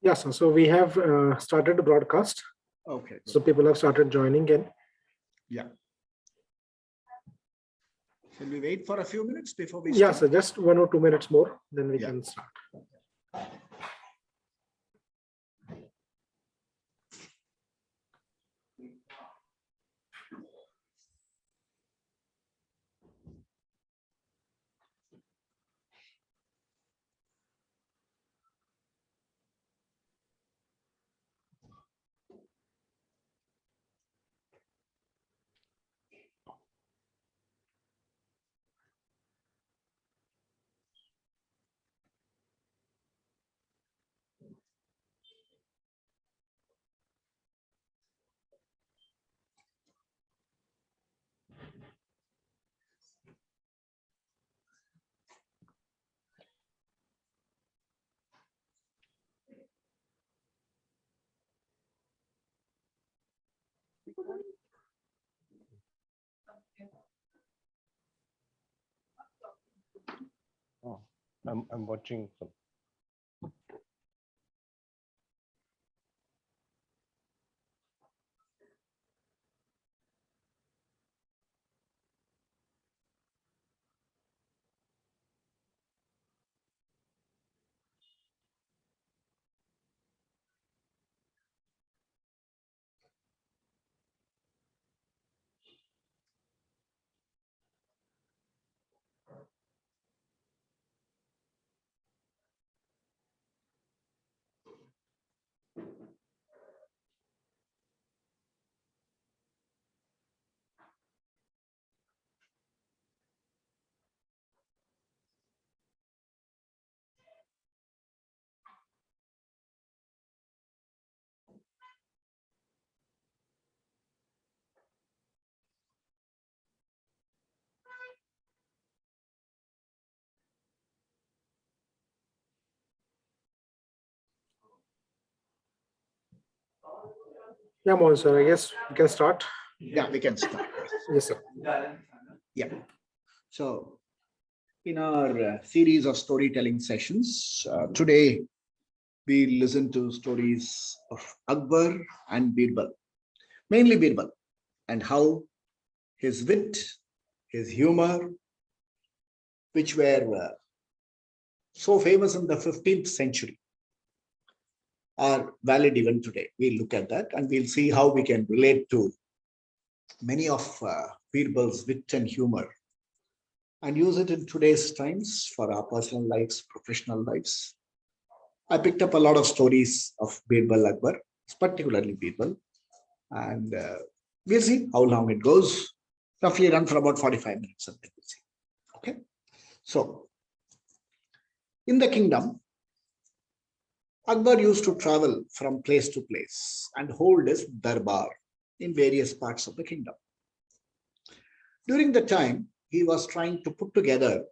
Yes, so we have started the broadcast. Okay. So people have started joining in. Yeah. Shall we wait for a few minutes before we Yeah, start? so just 1 or 2 minutes more, then we can start. Oh, I'm watching some. Yeah, Mohan sir, I guess we can start. Yeah, we can start. Yes, sir. Yeah. So, in our series of storytelling sessions, today we listen to stories of Akbar and Birbal, mainly Birbal, and how his wit, his humor, which were so famous in the 15th century, are valid even today. We'll look at that and we'll see how we can relate to many of Birbal's wit and humor and use it in today's times for our personal lives, professional lives. I picked up a lot of stories of Birbal Akbar, particularly Birbal, and we'll see how long it goes. Roughly run for about 45 minutes and then we'll see. Okay. So, in the kingdom, Akbar used to travel from place to place and hold his darbar in various parts of the kingdom. During the time, he was trying to put together,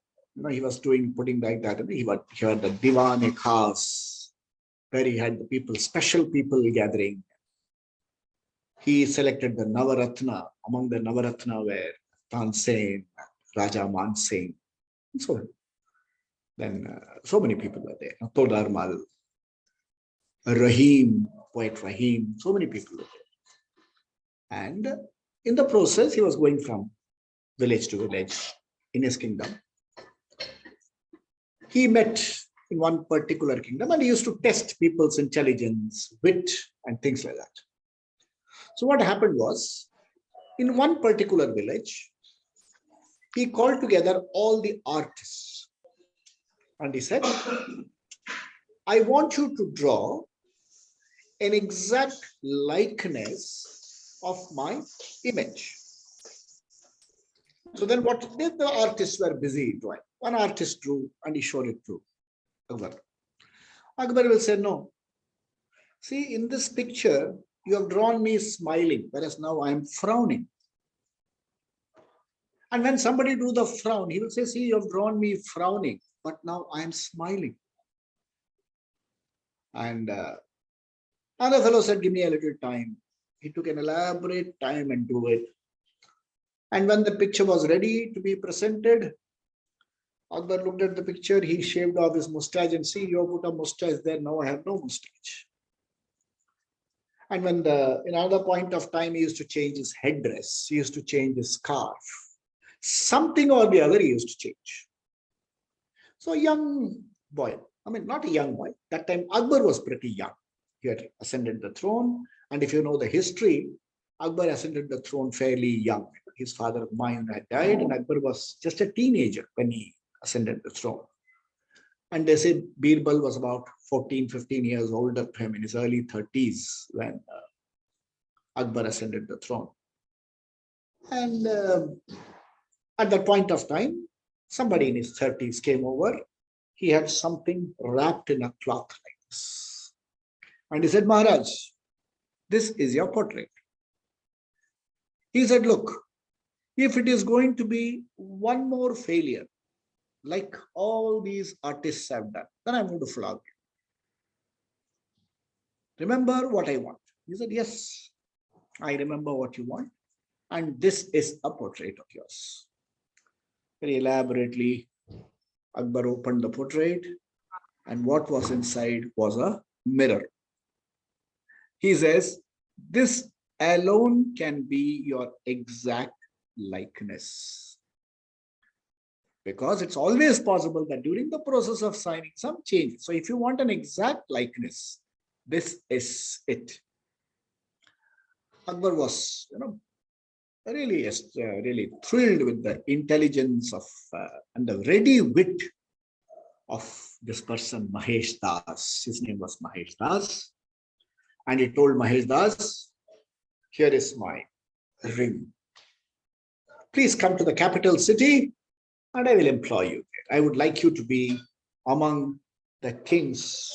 he was putting like that, and he had the divan e khas, where he had the people, special people gathering. He selected the Navaratna. Among the Navaratna were Tansen, Raja Mansingh, and so on. Then so many people were there. Todarmal, Rahim, poet Rahim, so many people were there. And in the process, he was going from village to village in his kingdom. He met in one particular kingdom and he used to test people's intelligence, wit, and things like that. So what happened was, in one particular village, he called together all the artists and he said, I want you to draw an exact likeness of my image. So then what did the artists were busy drawing? One artist drew and he showed it to Akbar. Akbar will say, no. See, in this picture, you have drawn me smiling, whereas now I am frowning. And when somebody do the frown, he will say, see, you have drawn me frowning, but now I am smiling. And another fellow said, give me a little time. He took an elaborate time and do it. And when the picture was ready to be presented, Akbar looked at the picture, he shaved off his mustache and see, you put a mustache there, now I have no mustache. And when in another point of time, he used to change his headdress, he used to change his scarf. Something or the other he used to change. So a young boy, I mean, not a young boy, that time Akbar was pretty young. He had ascended the throne. And if you know the history, Akbar ascended the throne fairly young. His father Humayun had died and Akbar was just a teenager when he ascended the throne. And they say Birbal was about 14, 15 years older to him in his early 30s when Akbar ascended the throne. And at that point of time, somebody in his 30s came over. He had something wrapped in a cloth like this. And he said, Maharaj, this is your portrait. He said, look, if it is going to be one more failure, like all these artists have done, then I'm going to flog you. Remember what I want. He said, yes, I remember what you want. And this is a portrait of yours. Very elaborately, Akbar opened the portrait, and what was inside was a mirror. He says, this alone can be your exact likeness. Because it's always possible that during the process of signing, some changes. So if you want an exact likeness, this is it. Akbar was, really thrilled with the intelligence of and the ready wit of this person, Mahesh Das. His name was Mahesh Das. And he told Mahesh Das, here is my ring. Please come to the capital city and I will employ you there. I would like you to be among the king's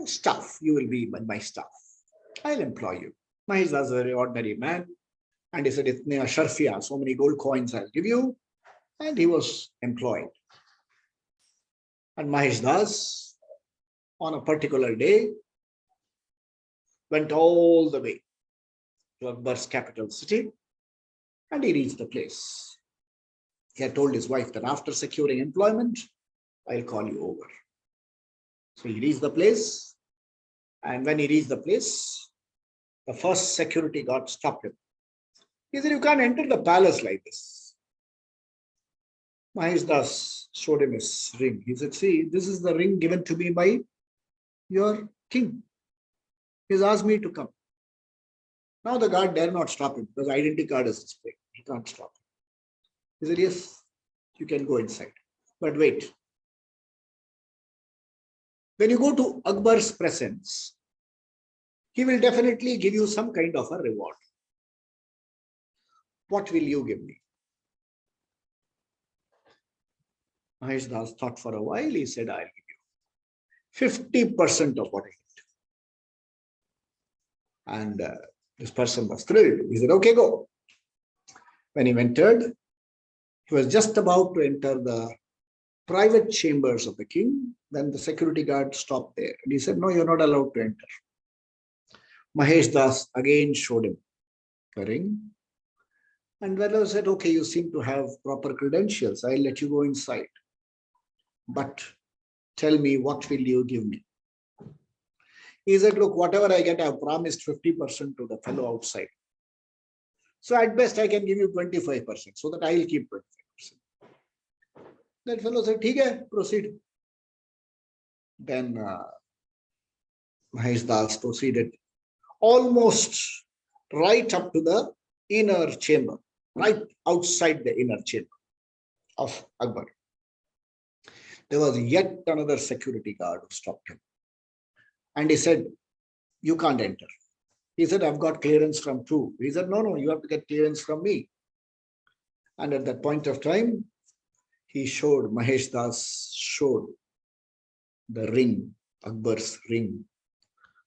staff. You will be my staff. I'll employ you. Mahesh Das is a very ordinary man. And he said, Itne sharfiya, so many gold coins I'll give you. And he was employed. And Mahesh Das, on a particular day, went all the way to Akbar's capital city, and he reached the place. He had told his wife that after securing employment, I'll call you over. So he reached the place, and when he reached the place, the first security guard stopped him. He said, you can't enter the palace like this. Mahesh Das showed him his ring. He said, see, this is the ring given to me by your king. He's asked me to come. Now the guard dare not stop him because identity card is displayed. He can't stop him. He said, yes, you can go inside. But wait. When you go to Akbar's presence, he will definitely give you some kind of a reward. What will you give me? Mahesh Das thought for a while. He said, I'll give you 50% of what I get. And this person was thrilled. He said, okay, go. When he entered, he was just about to enter the private chambers of the king when the security guard stopped there. And he said, no, you're not allowed to enter. Mahesh Das again showed him the ring. And Vela said, okay, you seem to have proper credentials. I'll let you go inside. But tell me, what will you give me? He said, look, whatever I get, I've promised 50% to the fellow outside. So at best, I can give you 25% so that I'll keep 25%. That fellow said, okay, proceed. Then Mahesh Das proceeded almost right up to the inner chamber, right outside the inner chamber of Akbar. There was yet another security guard who stopped him. And he said, you can't enter. He said, I've got clearance from two. He said, no, you have to get clearance from me. And at that point of time, Mahesh Das showed the ring, Akbar's ring.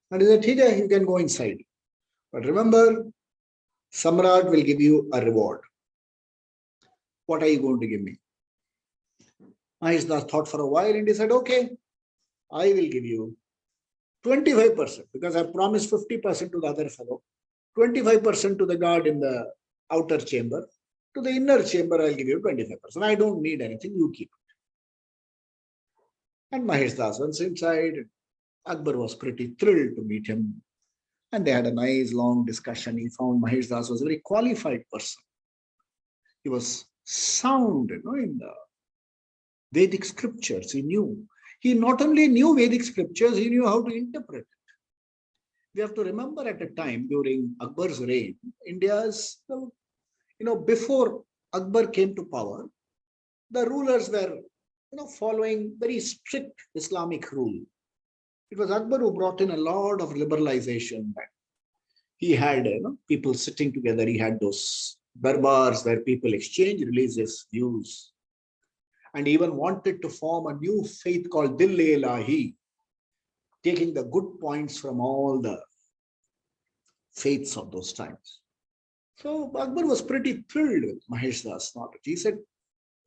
And he said, okay, you can go inside. But remember, Samrat will give you a reward. What are you going to give me? Mahesh Das thought for a while and he said, okay, I will give you 25% because I promised 50% to the other fellow, 25% to the guard in the outer chamber. To the inner chamber, I'll give you 25%. I don't need anything, you keep it. And Mahesh Das went inside. Akbar was pretty thrilled to meet him. And they had a nice long discussion. He found Mahesh Das was a very qualified person. He was sound, in the Vedic scriptures. He knew. He not only knew Vedic scriptures, he knew how to interpret it. We have to remember at a time during Akbar's reign, India's, before Akbar came to power, the rulers were, following very strict Islamic rule. It was Akbar who brought in a lot of liberalization. He had, people sitting together. He had those Birbals where people exchange religious views, and even wanted to form a new faith called Dil-e-Ilahi, taking the good points from all the faiths of those times. So Akbar was pretty thrilled with Mahesh Das knowledge. He said,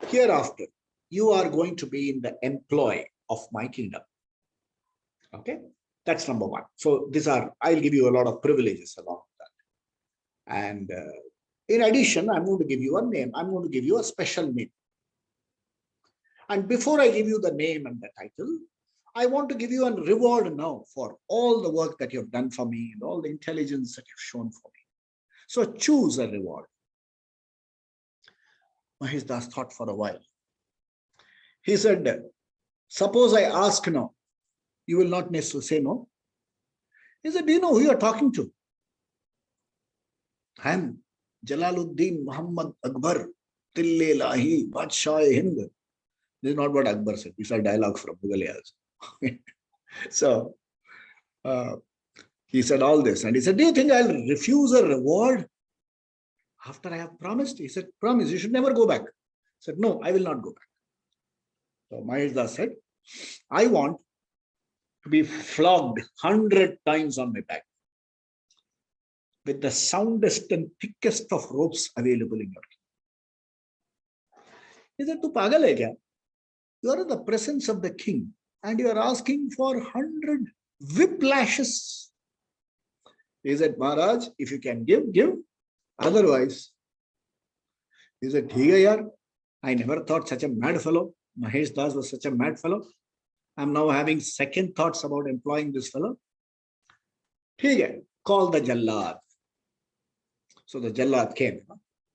hereafter, you are going to be in the employ of my kingdom. Okay, that's number one. So I'll give you a lot of privileges along with that. And in addition, I'm going to give you a name. I'm going to give you a special name. And before I give you the name and the title, I want to give you a reward now for all the work that you've done for me and all the intelligence that you've shown for me. So choose a reward. Mahesh Das thought for a while. He said, suppose I ask now, you will not necessarily say no. He said, do you know who you're talking to? I am Jalaluddin Muhammad Akbar, Tille-Lahi, Badshah-e-Hind. This is not what Akbar said. These are dialogues from Mughaliyas. So he said all this. And he said, do you think I'll refuse a reward after I have promised? He said, promise, you should never go back. He said, no, I will not go back. So Mahesh Das said, I want to be flogged 100 times on my back with the soundest and thickest of ropes available in your kingdom. He said, tu pagal hai kya? You are in the presence of the king and you are asking for 100 whiplashes. He said, Maharaj, if you can give, give. Otherwise, he said, yaar, I never thought such a mad fellow. Mahesh Das was such a mad fellow. I'm now having second thoughts about employing this fellow. Call the Jallad. So the Jallad came,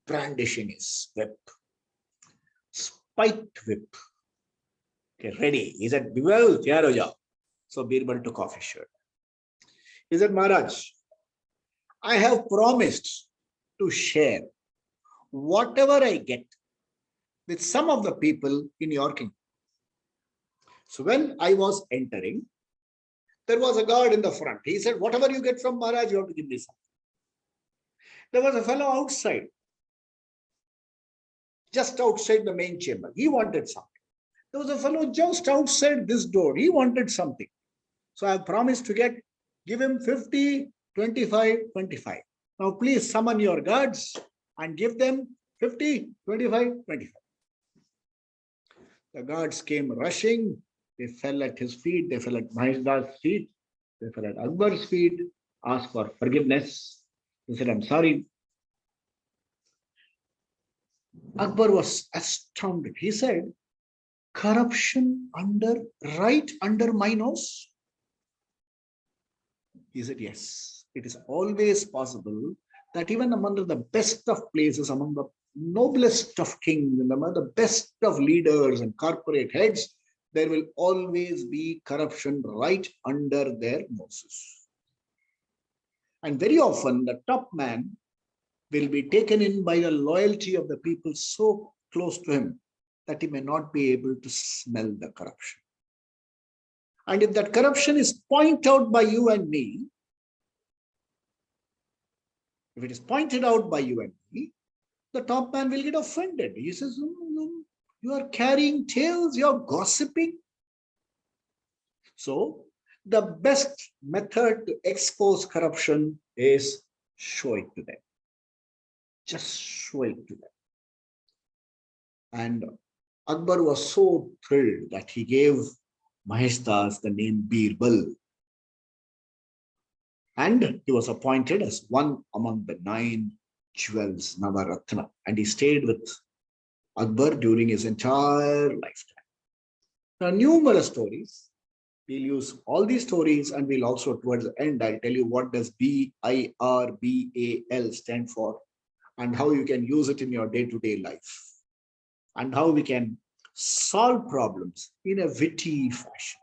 brandishing his whip, spiked whip. Okay, ready. He said, Birbal, tayar ho jao. So Birbal took off his shirt. He said, Maharaj, I have promised to share whatever I get with some of the people in your kingdom. So when I was entering, there was a guard in the front. He said, whatever you get from Maharaj, you have to give me something. There was a fellow outside, just outside the main chamber. He wanted something. There was a fellow just outside this door. He wanted something. So I have promised to give him 50, 25, 25. Now please summon your guards and give them 50, 25, 25. The guards came rushing. They fell at his feet. They fell at Mahesh Das' feet. They fell at Akbar's feet, asked for forgiveness. He said, I'm sorry. Akbar was astounded. He said, corruption right under my nose? He said, yes, it is always possible that even among the best of places, among the noblest of kings, and among the best of leaders and corporate heads, there will always be corruption right under their noses. And very often the top man will be taken in by the loyalty of the people so close to him that he may not be able to smell the corruption. And if that corruption is pointed out by you and me, if it is pointed out by you and me, the top man will get offended. He says, you are carrying tales, you are gossiping. So the best method to expose corruption is show it to them. Just show it to them. And Akbar was so thrilled that he gave Mahesh Das the name Birbal. And he was appointed as one among the 9 jewels, Navaratna. And he stayed with Akbar during his entire lifetime. There are numerous stories. We'll use all these stories, and we'll also towards the end, I'll tell you what does BIRBAL stand for and how you can use it in your day-to-day life and how we can solve problems in a witty fashion,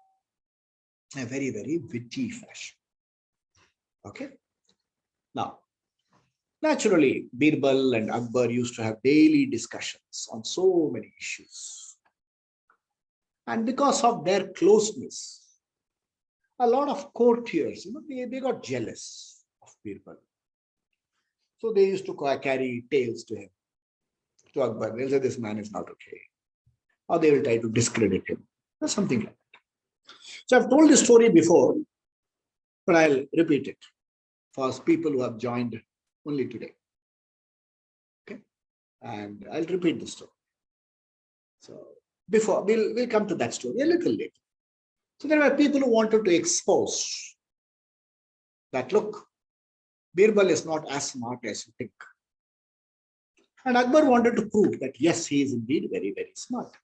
a very, very witty fashion. Okay. Now, naturally, Birbal and Akbar used to have daily discussions on so many issues. And because of their closeness, a lot of courtiers, they got jealous of Birbal. So they used to carry tales to him, to Akbar. They'll say, this man is not okay. Or they will try to discredit him, or something like that. So I've told this story before, but I'll repeat it for people who have joined only today. Okay. And I'll repeat the story. So before, we'll come to that story a little later. So there were people who wanted to expose that, look, Birbal is not as smart as you think. And Akbar wanted to prove that, yes, he is indeed very, very smart.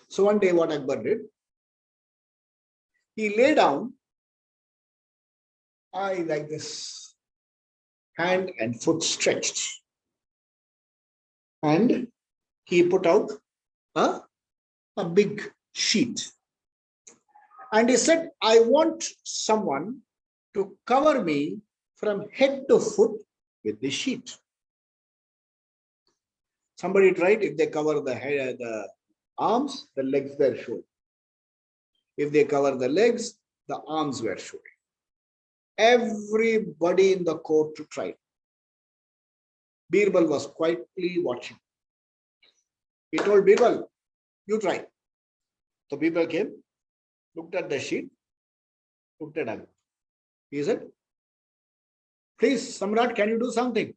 So one day what Akbar did, he lay down, like this, hand and foot stretched. And he put out a big sheet. And he said, I want someone to cover me from head to foot with this sheet. Somebody tried, if they cover the head, the arms, the legs were showing. If they cover the legs, the arms were showing. Everybody in the court tried. Birbal was quietly watching. He told Birbal, you try. So Birbal came, looked at the sheet, looked at Akbar. He said, please, Samrat, can you do something?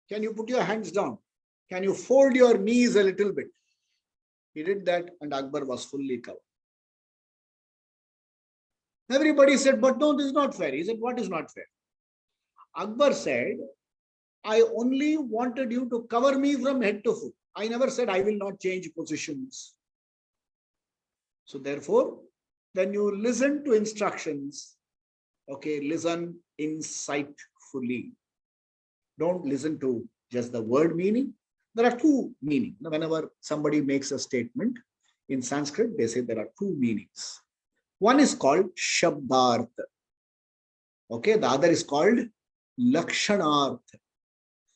Can you put your hands down? Can you fold your knees a little bit? He did that, and Akbar was fully covered. Everybody said, but no, this is not fair. He said, what is not fair? Akbar said, I only wanted you to cover me from head to foot. I never said I will not change positions. So therefore, when you listen to instructions, okay, listen insightfully. Don't listen to just the word meaning. There are two meanings. Whenever somebody makes a statement in Sanskrit, they say there are two meanings. One is called Shabdarth. Okay, the other is called Lakshanarth.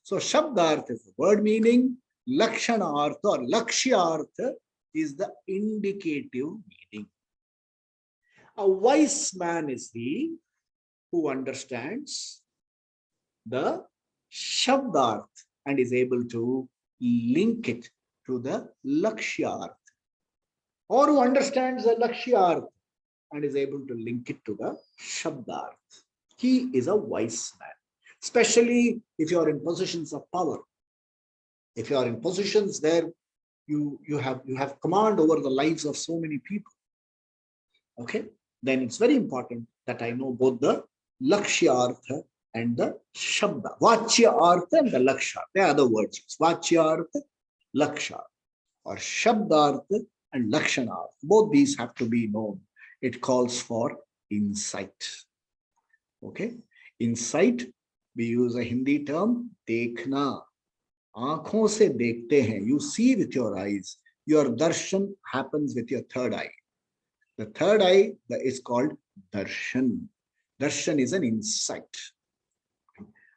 So Shabdarth is the word meaning, Lakshanarth or Lakshyarth is the indicative meaning. A wise man is he who understands the Shabdarth and is able to link it to the Lakshyarth, or who understands the Lakshyarth and is able to link it to the Shabdarth. He is a wise man, especially if you are in positions of power. If you are in positions there, you have command over the lives of so many people. Okay, then it's very important that I know both the Lakshyartha and the Shabda. Vachyartha and the Lakshyartha. They are the words. Vachyartha, Lakshyartha, or Shabdartha and Lakshanartha. Both these have to be known. It calls for insight. Okay, insight, we use a Hindi term, dekhna. Aankhon se dekhte hain. You see with your eyes. Your darshan happens with your third eye. The third eye is called darshan. Darshan is an insight.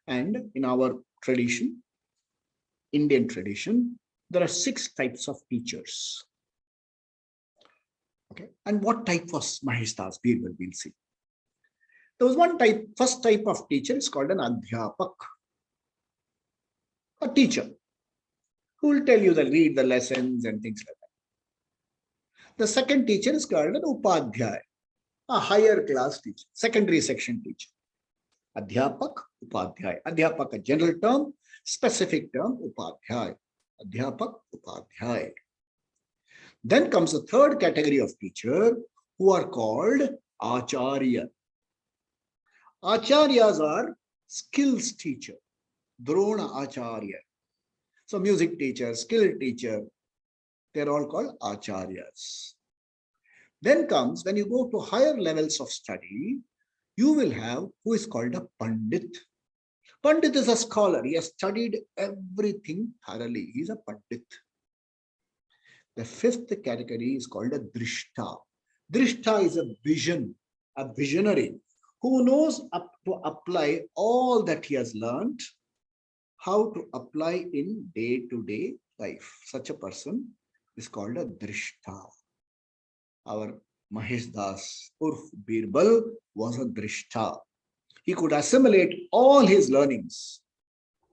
And in our tradition, Indian tradition, there are 6 types of teachers. Okay, and what type was Mahesh Das Birbal? We'll see. There was one type, first type of teacher is called an adhyapak, a teacher who will tell you the read the lessons and things like that. The second teacher is called an upadhyay, a higher class teacher, secondary section teacher. Adhyapak, upadhyay. Adhyapak, a general term, specific term, upadhyay. Adhyapak, upadhyay. Then comes the third category of teacher who are called acharya. Acharyas are skills teacher, Drona Acharya. So music teacher, skill teacher, they're all called acharyas. Then comes when you go to higher levels of study, you will have who is called a Pandit. Pandit is a scholar. He has studied everything thoroughly. He is a Pandit. The fifth category is called a Drishta. Drishta is a visionary who knows to apply all that he has learned, how to apply in day-to-day life. Such a person is called a Drishta. Our Mahesh Das Urf Birbal was a Drishta. He could assimilate all his learnings.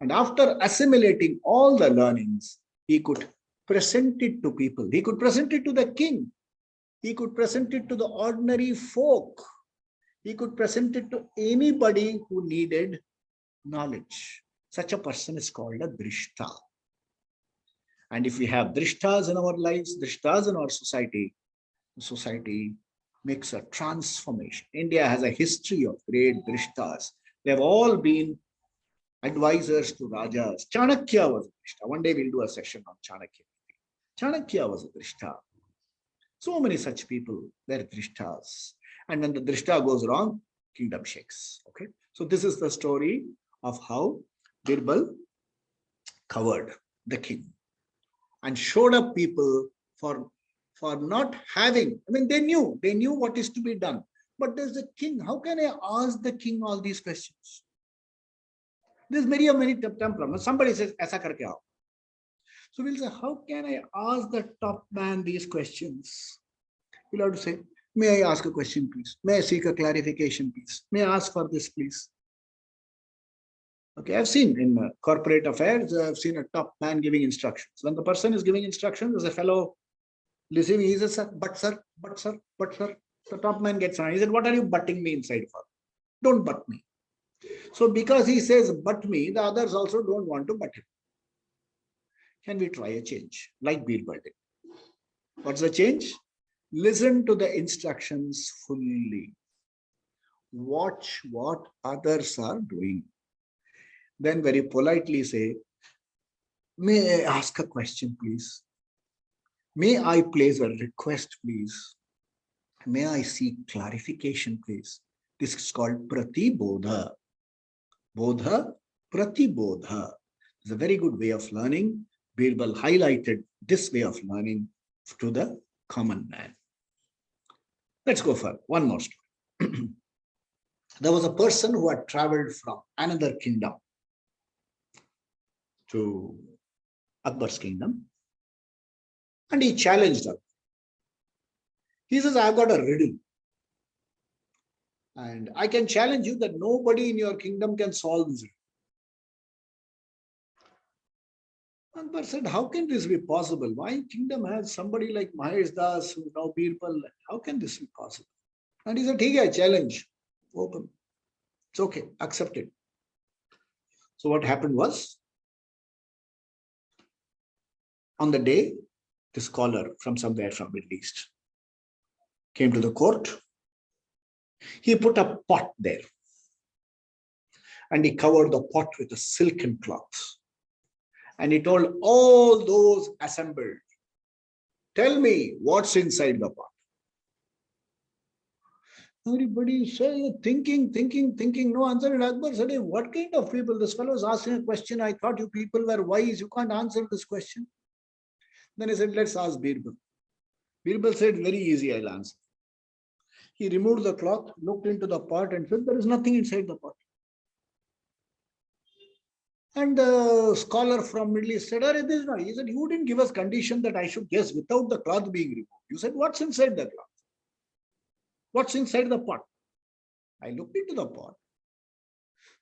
And after assimilating all the learnings, he could present it to people. He could present it to the king. He could present it to the ordinary folk. He could present it to anybody who needed knowledge. Such a person is called a Drishta. And if we have Drishtas in our lives, Drishtas in our society, the society makes a transformation. India has a history of great Drishtas. They have all been advisors to Rajas. Chanakya was a Drishta. One day we'll do a session on Chanakya. Chanakya was a Drishta. So many such people, they're Drishtas. And when the Drishta goes wrong, kingdom shakes. Okay. So this is the story of how Birbal covered the king and showed up people for not having, they knew what is to be done. But there's the king. How can I ask the king all these questions? There's many problems. Somebody says, Aisa karke aao. So we'll say, how can I ask the top man these questions? We'll have to say, may I ask a question, please? May I seek a clarification, please? May I ask for this, please? Okay, I've seen in corporate affairs, I've seen a top man giving instructions. When the person is giving instructions, there's a fellow listening, he says, sir, but sir. The top man gets on. He said, what are you butting me inside for? Don't butt me. So because he says, but me, the others also don't want to butt him. Can we try a change? Like Birbal did. What's the change? Listen to the instructions fully. Watch what others are doing. Then very politely say, may I ask a question, please? May I place a request, please? May I seek clarification, please? This is called pratibodha. Bodha, pratibodha. It's a very good way of learning. Birbal highlighted this way of learning to the common man. Let's go for one more story. There was a person who had traveled from another kingdom to Akbar's kingdom, and he challenged Akbar. He says, I've got a riddle, and I can challenge you that nobody in your kingdom can solve this riddle. Akbar said, how can this be possible? My kingdom has somebody like Mahesh Das, who is now Birbal. How can this be possible? And he said, okay, challenge, open. It's okay, accept it. So what happened was, on the day, the scholar from somewhere from Middle East came to the court. He put a pot there and he covered the pot with a silken cloth. And he told all those assembled, tell me what's inside the pot. Everybody said, thinking, no answer. And Akbar said, hey, what kind of people? This fellow is asking a question. I thought you people were wise. You can't answer this question. Then he said, let's ask Birbal. Birbal said, very easy, I'll answer. He removed the cloth, looked into the pot and said, there is nothing inside the pot. And the scholar from Middle East said, this is not. He said, you didn't give us condition that I should guess without the cloth being removed. You said, what's inside the cloth? What's inside the pot? I looked into the pot.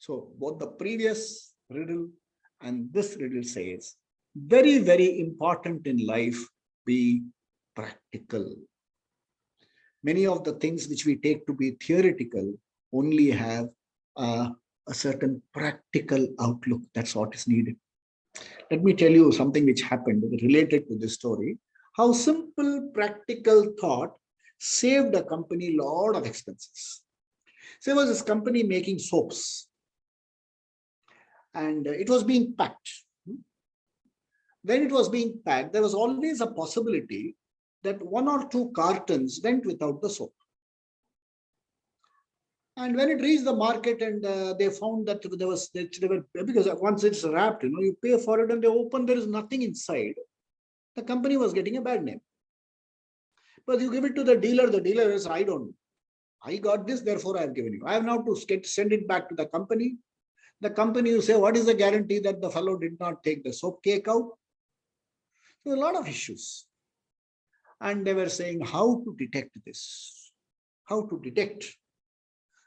So both the previous riddle and this riddle says, very, very important in life, be practical. Many of the things which we take to be theoretical only have a certain practical outlook. That's what is needed. Let me tell you something which happened related to this story. How simple practical thought saved a company a lot of expenses. So there was this company making soaps and it was being packed. When it was being packed, there was always a possibility that 1 or 2 cartons went without the soap. And when it reached the market and they found that they were, because once it's wrapped, you pay for it and they open, there is nothing inside. The company was getting a bad name. But you give it to the dealer says, I don't know. I got this, therefore I have given you. I have now to send it back to the company. The company, you say, what is the guarantee that the fellow did not take the soap cake out? So a lot of issues. And they were saying how to detect this. How to detect.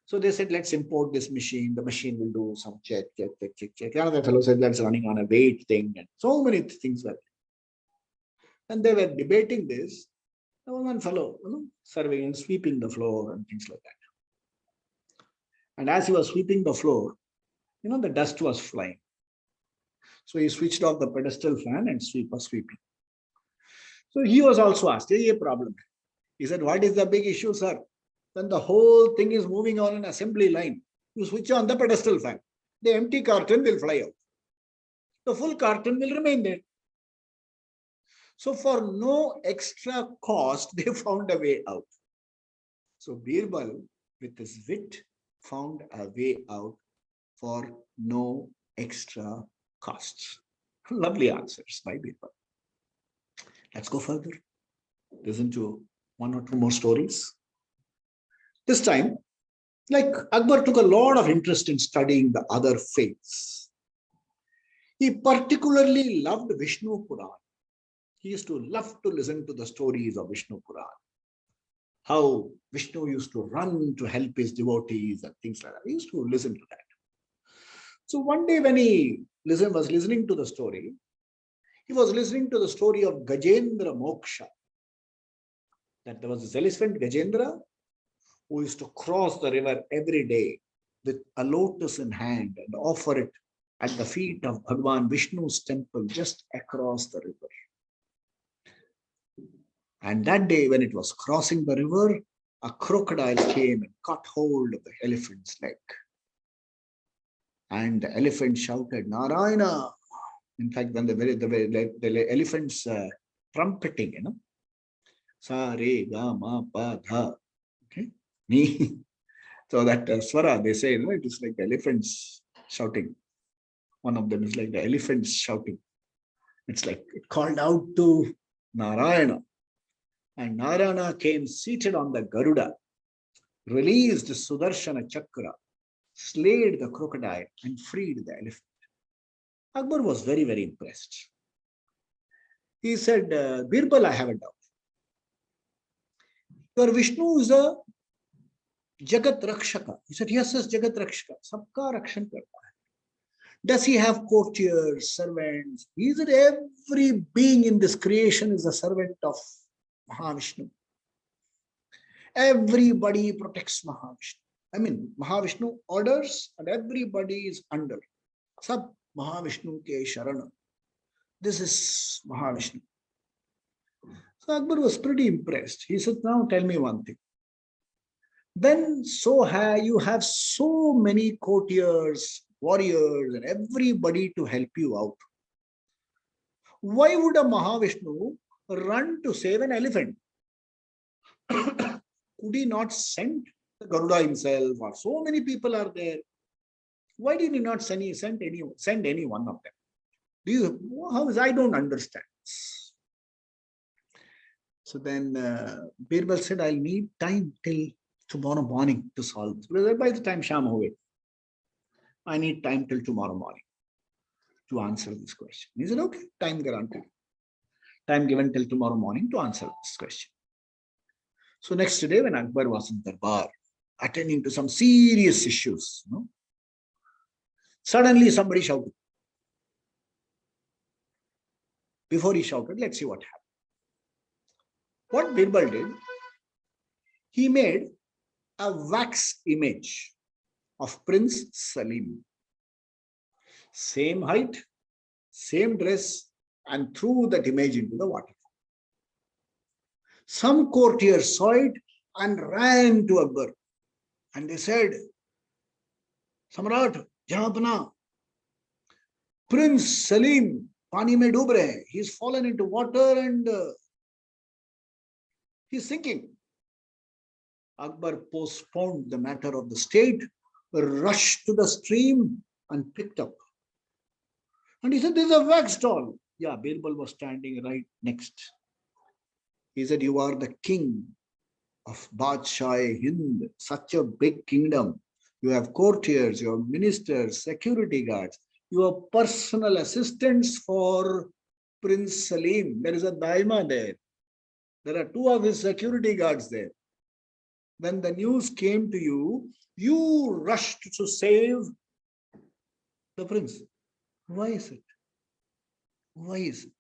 So they said, let's import this machine. The machine will do some check. Another fellow said, that's running on a weight thing. And so many things were there. And they were debating this. There was one fellow, surveying and sweeping the floor and things like that. And as he was sweeping the floor, the dust was flying. So he switched off the pedestal fan and was sweeping. So he was also asked, a problem. He said, what is the big issue, sir? When the whole thing is moving on an assembly line, you switch on the pedestal fan. The empty carton will fly out. The full carton will remain there. So for no extra cost, they found a way out. So Birbal, with his wit, found a way out for no extra costs. Lovely answers by Birbal. Let's go further. Listen to 1 or 2 more stories. This time, Akbar took a lot of interest in studying the other faiths. He particularly loved Vishnu Puran. He used to love to listen to the stories of Vishnu Puran. How Vishnu used to run to help his devotees and things like that. He used to listen to that. So one day when he was listening to the story, he was listening to the story of Gajendra Moksha. That there was this elephant Gajendra who used to cross the river every day with a lotus in hand and offer it at the feet of Bhagwan Vishnu's temple just across the river. And that day when it was crossing the river, a crocodile came and caught hold of the elephant's leg. And the elephant shouted, Narayana. In fact, when the elephant's trumpeting, Sa, Re, Ga, Ma, Pa, Dha. Okay. Ni. So that swara, they say, it is like the elephants shouting. One of them is like the elephants shouting. It's like it called out to Narayana. And Narayana came seated on the Garuda, released Sudarshana Chakra, slayed the crocodile and freed the elephant. Akbar was very, very impressed. He said, Birbal, I have a doubt. Your Vishnu is a Jagat Rakshaka. He said, yes, Jagat Rakshaka. Sabka Rakshan karta hai. Does he have courtiers, servants? Is it every being in this creation is a servant of Mahavishnu? Everybody protects Mahavishnu. I mean, Mahavishnu orders and everybody is under. Sab Mahavishnu ke Sharana. This is Mahavishnu. So Akbar was pretty impressed. He said, now tell me one thing. Then you have so many courtiers, warriors, and everybody to help you out. Why would a Mahavishnu run to save an elephant? Could he not send the Garuda himself, or so many people are there? Why did he not send any one of them? I don't understand. So then Birbal said, I'll need time till tomorrow morning to solve this. Because by the time Sham ho gayi, I need time till tomorrow morning to answer this question. He said, okay, time granted. Time given till tomorrow morning to answer this question. So next day when Akbar was in Darbar, attending to some serious issues, suddenly somebody shouted. Before he shouted, let's see what happened. What Birbal did, he made a wax image of Prince Salim. Same height, same dress, and threw that image into the water. Some courtiers saw it and ran to Akbar. And they said, Samrat, Jahanpana, Prince Salim, pani mein doob rahe. He's fallen into water and He's thinking. Akbar postponed the matter of the state, rushed to the stream and picked up. And he said, "This is a wax doll." Yeah, Birbal was standing right next. He said, "You are the king of Badshah-e-Hind, such a big kingdom. You have courtiers, you have ministers, security guards, you have personal assistants for Prince Salim. There is a daima there. There are 2 of his security guards there. When the news came to you, you rushed to save the prince. Why is it? Why is it?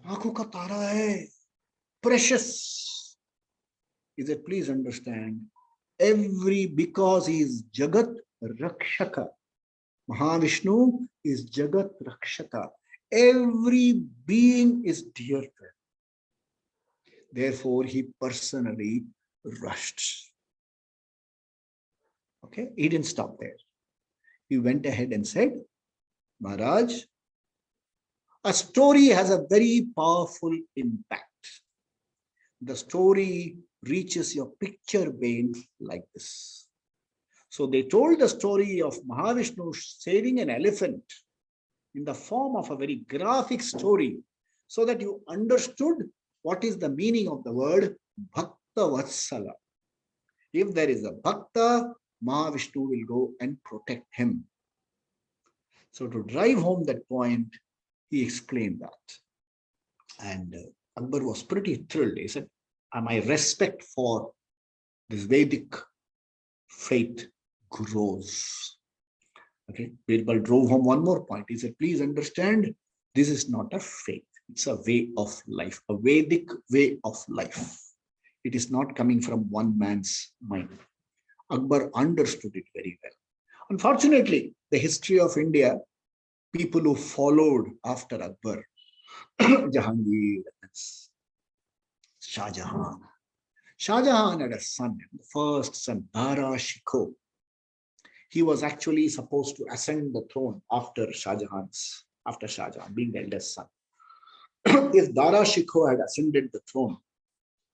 Aankhon ka tara hai, precious. He said, please understand, because he is Jagat Rakshaka. Mahavishnu is Jagat Rakshaka. Every being is dear to him. Therefore, he personally rushed. Okay, he didn't stop there. He went ahead and said, Maharaj, a story has a very powerful impact. The story reaches your picture brain like this. So they told the story of Mahavishnu saving an elephant in the form of a very graphic story so that you understood what is the meaning of the word Bhakta Vatsala. If there is a Bhakta, Mahavishnu will go and protect him. So to drive home that point, he explained that. And Akbar was pretty thrilled. He said, my respect for this Vedic faith grows. Okay, Birbal drove home one more point. He said, please understand, this is not a faith. It's a way of life, a Vedic way of life. It is not coming from one man's mind. Akbar understood it very well. Unfortunately, the history of India, people who followed after Akbar, Jahangir, Shah Jahan. Shah Jahan had a son, the first son, Dara Shikoh. He was actually supposed to ascend the throne after Shah Jahan, being the eldest son. If Dara Shikoh had ascended the throne,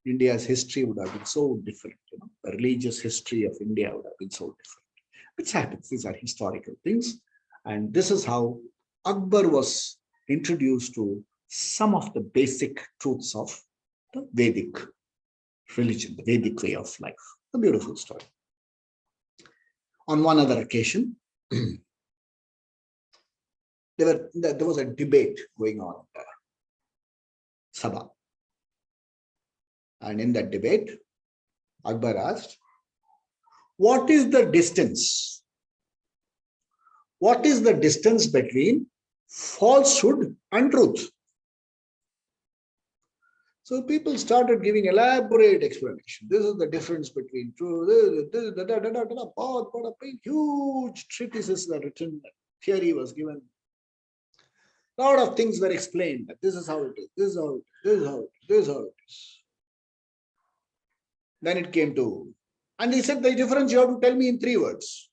India's history would have been so different. The religious history of India would have been so different. Which happens, these are historical things. And this is how Akbar was introduced to some of the basic truths of the Vedic religion, the Vedic way of life. A beautiful story. On one other occasion, there was a debate going on in the Sabha. And in that debate, Akbar asked, what is the distance? What is the distance between falsehood and truth? So people started giving elaborate explanation. This is the difference between truth. Huge treatises were written. Theory was given. A lot of things were explained. This is how it is. This is how it is. This is how it is. This is how it is. Then it came to, and he said, the difference you have to tell me in 3 words.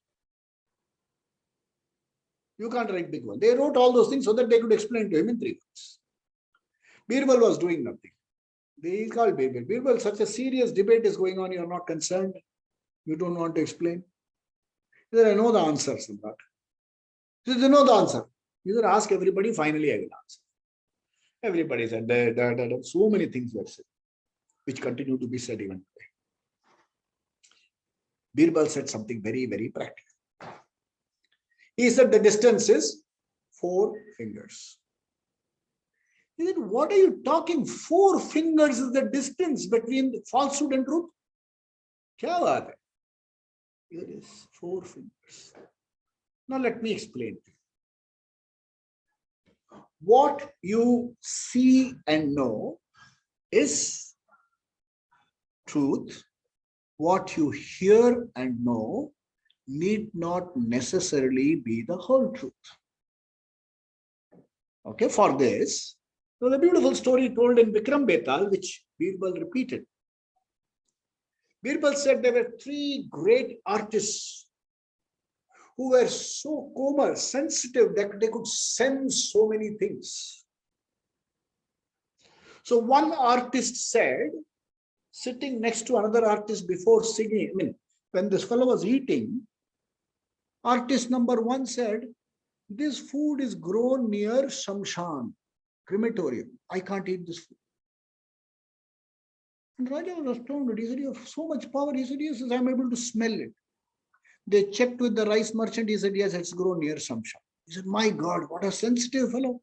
You can't write big one. They wrote all those things so that they could explain to him in 3 words. Birbal was doing nothing. He called Birbal. Birbal, such a serious debate is going on. You are not concerned. You don't want to explain. He said, I know the answer, Samrat. He said, you know the answer. You said, ask everybody. Finally, I will answer. Everybody said, so many things were said, which continue to be said even today. Birbal said something very, very practical. He said the distance is 4 fingers. He said, what are you talking? 4 fingers is the distance between falsehood and truth? Kya baat hai? Here is 4 fingers. Now let me explain to you. What you see and know is truth. What you hear and know need not necessarily be the whole truth. Okay, for this, there was a beautiful story told in Vikram Betal, which Birbal repeated. Birbal said there were 3 great artists who were so komal, sensitive that they could sense so many things. So one artist said, sitting next to another artist before singing, I mean, when this fellow was eating, artist number one said, this food is grown near Shamshan, crematorium. I can't eat this food. And Raja was astounded. He said, you have so much power. He said, yes, I'm able to smell it. They checked with the rice merchant. He said, yes, it's grown near Shamshan. He said, my God, what a sensitive fellow.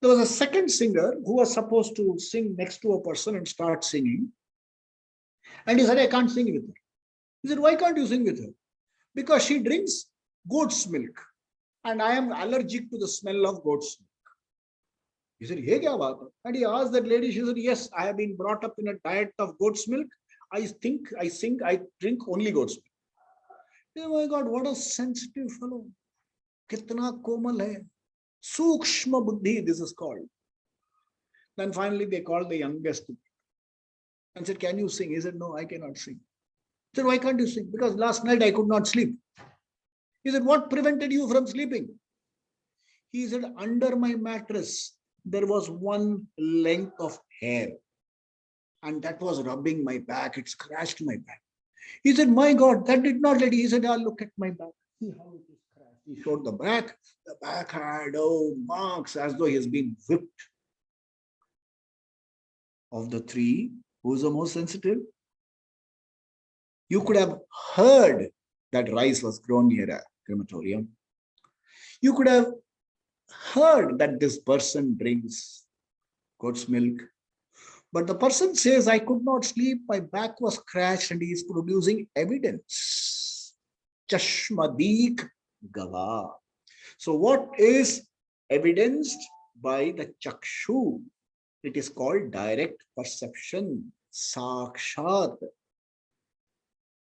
There was a second singer who was supposed to sing next to a person and start singing. And he said, I can't sing with her. He said, why can't you sing with her? Because she drinks goat's milk. And I am allergic to the smell of goat's milk. He said, hey, kya baat hai? And he asked that lady, she said, yes, I have been brought up in a diet of goat's milk. I drink only goat's milk. Oh my God, what a sensitive fellow. Kitna komal hai. Sukshma buddhi, this is called. Then finally they called the youngest and said, can you sing? He said, no, I cannot sing. He said, why can't you sing? Because last night I could not sleep. He said, what prevented you from sleeping? He said, under my mattress, there was one length of hair. And that was rubbing my back. It scratched my back. He said, my God, that did not let you. He said, look at my back. See how it is scratched. He showed the back. The back had marks as though he has been whipped. Of the three, who is the most sensitive? You could have heard that rice was grown near a crematorium. You could have heard that this person drinks goat's milk. But the person says, I could not sleep, my back was scratched, and he is producing evidence. Chashmadik Gava. So what is evidenced by the chakshu? It is called direct perception. Sakshat.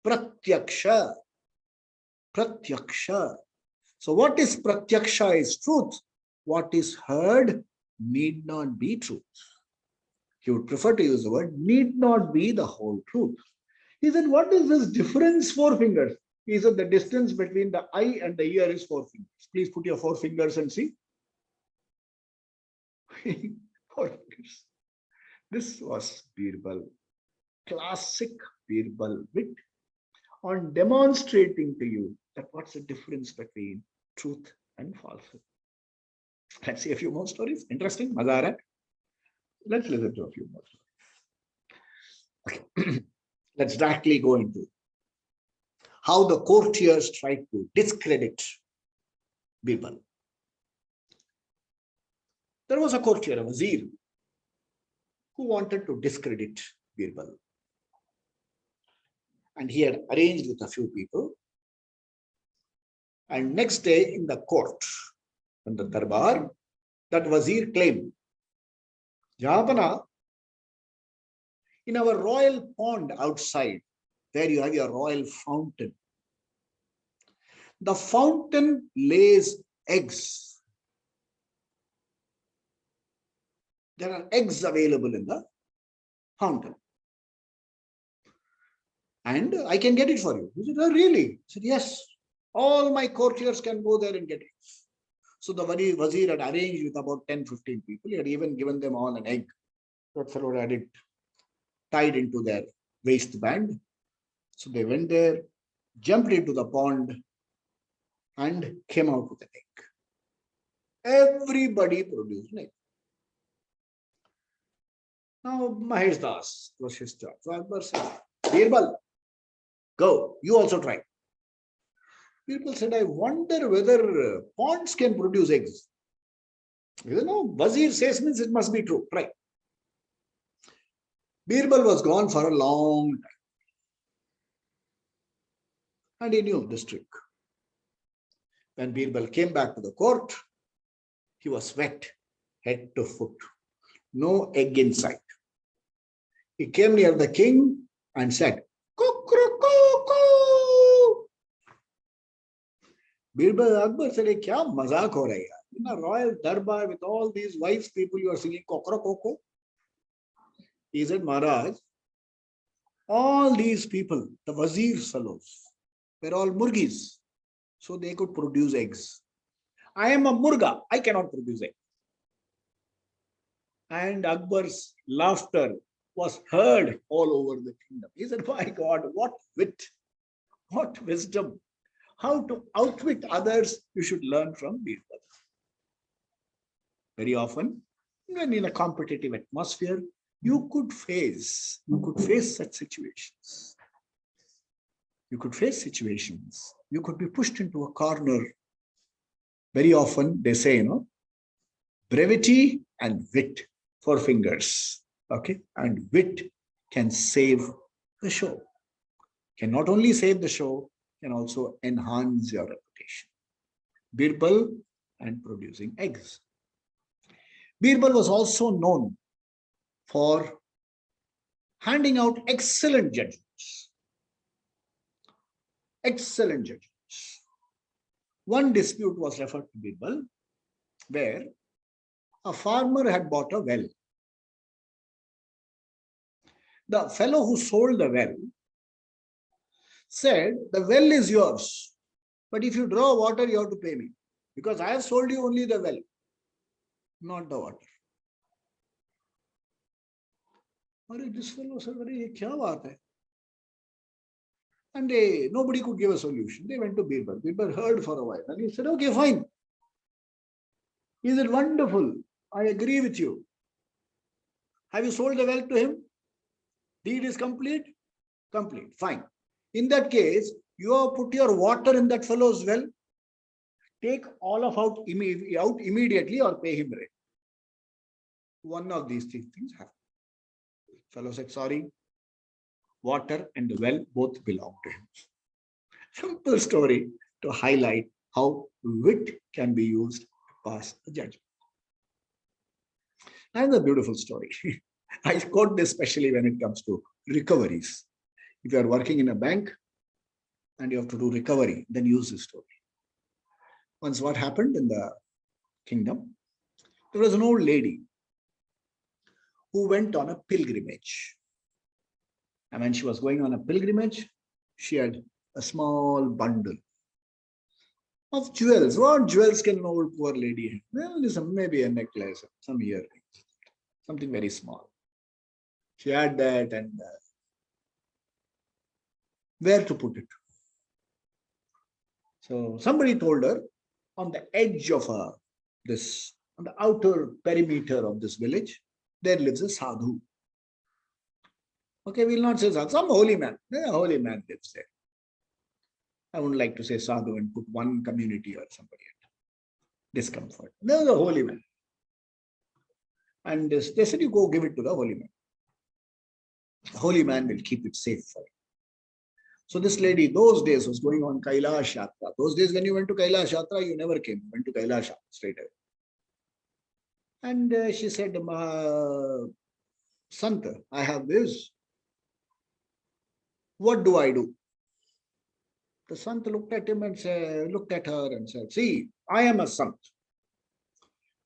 Pratyaksha. Pratyaksha. So what is pratyaksha is truth. What is heard need not be truth. He would prefer to use the word need not be the whole truth. He said, what is this difference? 4 fingers. He said, the distance between the eye and the ear is 4 fingers. Please put your 4 fingers and see. 4 fingers. This was Birbal. Classic Birbal wit on demonstrating to you that what's the difference between truth and falsehood. Let's see a few more stories. Interesting. Mahabharat. Let's listen to a few more stories. Okay. Let's directly go into how the courtiers tried to discredit Birbal. There was a courtier, a Wazir, who wanted to discredit Birbal. And he had arranged with a few people. And next day in the court, in the darbar, that Wazir claimed, Jahapana, in our royal pond outside, where you have your royal fountain, the fountain lays eggs. There are eggs available in the fountain. And I can get it for you. He said, oh, really? He said, yes. All my courtiers can go there and get it. So the Wazir had arranged with about 10-15 people. He had even given them all an egg. That fellow had it tied into their waistband. So they went there, jumped into the pond, and came out with an egg. Everybody produced an egg. Now Mahesh Das was his job. So Akbar said, Birbal, go, you also try. People said, I wonder whether ponds can produce eggs. You know, Wazir says means it must be true. Try. Birbal was gone for a long time. And he knew this trick. When Birbal came back to the court, he was wet, head to foot. No egg in sight. He came near the king and said, "Kukrukoo." Birbal Akbar said, "Kya mazak ho raha hai? In a royal darbar with all these wise people, you are singing kokrokoko." He said, Maharaj, all these people, the Wazir's fellows, were all murgis, so they could produce eggs. I am a murga, I cannot produce eggs. And Akbar's laughter was heard all over the kingdom. He said, my God, what wit, what wisdom, how to outwit others, you should learn from Birbal. Very often, when in a competitive atmosphere, you could face such situations. You could face situations. You could be pushed into a corner. Very often, they say, brevity and wit, 4 fingers. Okay, and wit can save the show. Can not only save the show, can also enhance your reputation. Birbal and producing eggs. Birbal was also known for handing out excellent judgments. Excellent judgments. One dispute was referred to Birbal where a farmer had bought a well. The fellow who sold the well said, the well is yours, but if you draw water, you have to pay me, because I have sold you only the well, not the water. This fellow said, kya baat hai? And nobody could give a solution. They went to Birbal. Birbal heard for a while and he said, okay, fine. He said, wonderful. I agree with you. Have you sold the well to him? Deed is complete? Complete. Fine. In that case, you have put your water in that fellow's well. Take all of out immediately or pay him rent. One of these 3 things happen. Fellow said, sorry. Water and the well both belong to him. Simple story to highlight how wit can be used to pass a judgment. And a beautiful story. I quote this especially when it comes to recoveries. If you are working in a bank and you have to do recovery, then use this story. Once what happened in the kingdom, there was an old lady who went on a pilgrimage. And when she was going on a pilgrimage, she had a small bundle of jewels. What jewels can an old poor lady have? Well, listen, maybe a necklace, some earrings, something very small. She had that, and where to put it? So somebody told her, on the edge of on the outer perimeter of this village, there lives a sadhu. Okay, we'll not say sadhu, some holy man. A holy man lives there. I wouldn't like to say sadhu and put one community or somebody at discomfort. There's a holy man. And they said, you go give it to the holy man. The holy man will keep it safe for you. So this lady, those days, was going on Kailash Yatra. Those days when you went to Kailash Yatra, you never came. You went to Kailash straight away. And she said, Santa, I have this. What do I do? The Sant looked at him and looked at her and said, see, I am a Sant.